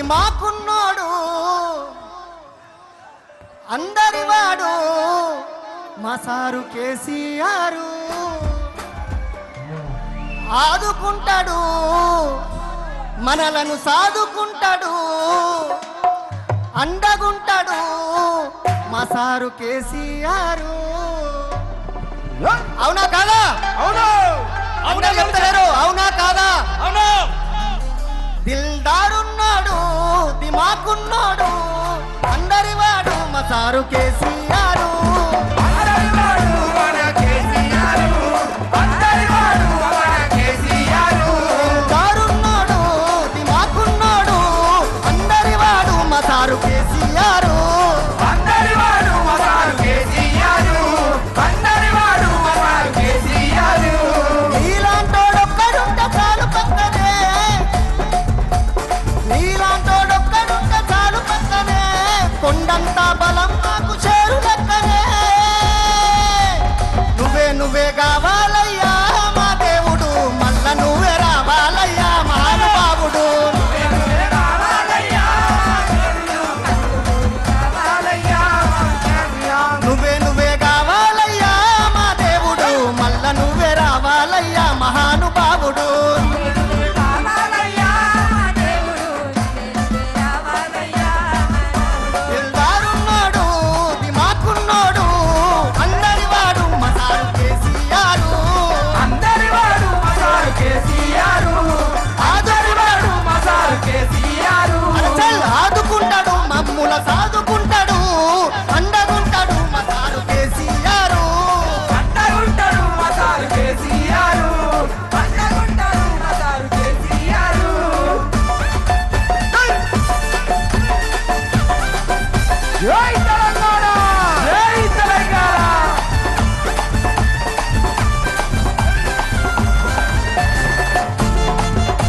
దిమాకున్నోడు అందరివాడు మా సారు కేసీఆర్ ఆదుకుంటాడు మనలను సాదుకుంటాడు అండగుంటాడు మా సారు కేసీఆర్ అవునా కాదా అవును అవునా చెప్తలేరు అవునా కాదా అవును దిల్దారున్నాడు దిమాకున్నాడు అందరివాడు మా సారు కేసీఆర్ దిల్దారున్నాడు దిమాకున్నాడు అందరివాడు మా సారు కేసీఆర్ నీలాంటోడొక్కడుంటే చాలు పక్కనే నీలాంటోడొక్కడుంటే చాలు పక్కనే కొండంత బలం నాకు చేరు లెక్కనే నువ్వే కావాలయ్యా మా దేవుడు మళ్ళా నువ్వే రావాలయ్యా మహానుభావుడు నువ్వే కావాలయ్యా మా దేవుడు మళ్ళా నువ్వే రావాలయ్యా మహానుభావుడు దిల్దారున్నాడు దిమాకున్నాడు అందరివాడు మా సారు కేసీఆర్ అరచల్ ఆదుకుంటాడు మమ్ముల సాదుకుంటాడు అండగుంటాడు మా సారు కేసీఆర్ జై తెలంగాణ జై తెలంగాణ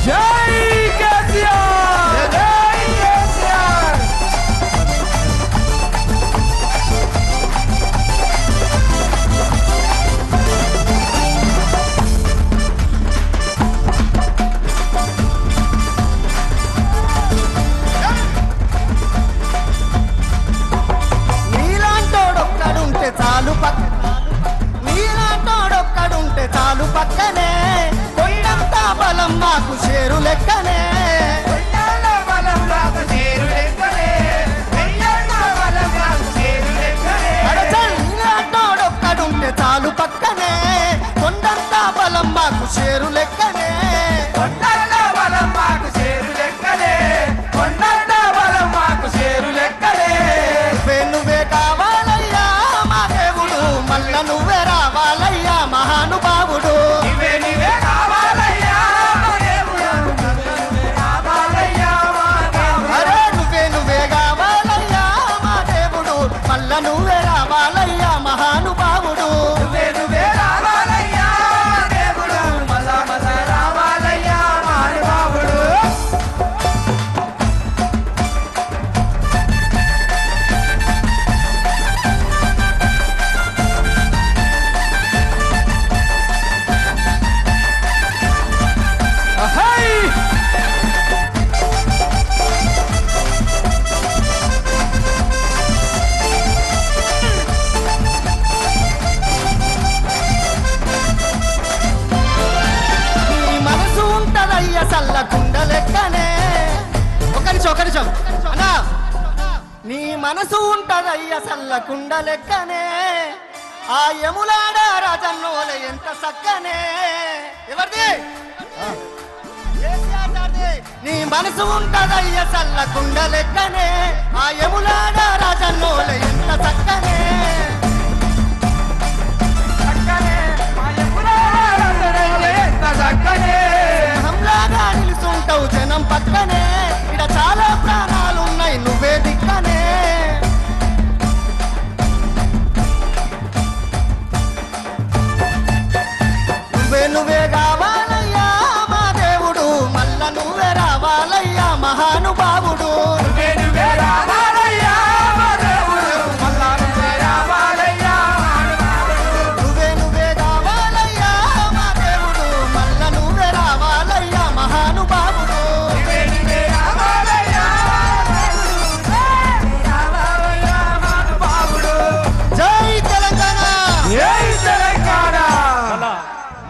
జై కేసీఆర్ జై కేసీఆర్ నీలాంటోడొక్కడుంటే చాలు పక్కనే కొండంత బలం మాకు చేరు లెక్కనే అరచల్ నీలాంటోడొక్కడుంటే చాలు పక్కనే కొండంత బలం మాకు చేరు లెక్కనే నువ్వే కావాలయ్యా మా దేవుడు మళ్ళా నువ్వే రావాలయ్యా మహానుభావుడు అరే నువ్వే కావాలయ్యా మా దేవుడు మళ్ళా నువ్వే రావాలయ్యా మహానుభావుడు నీ మనసు ఉంటదయ్య సల్లకుండ లెక్కనే ఒక నిమిషం అన్నా నీ మనసు ఉంటదయ్య సల్లకుండ లెక్కనే ఆ యములాడ రాజన్నోల ఎంత సక్కనే ఎవరిది కేసీఆర్ గారిది. నీ మనసు ఉంటదయ్య సల్లకుండ లెక్కనే ఆ యములాడ రాజన్నోల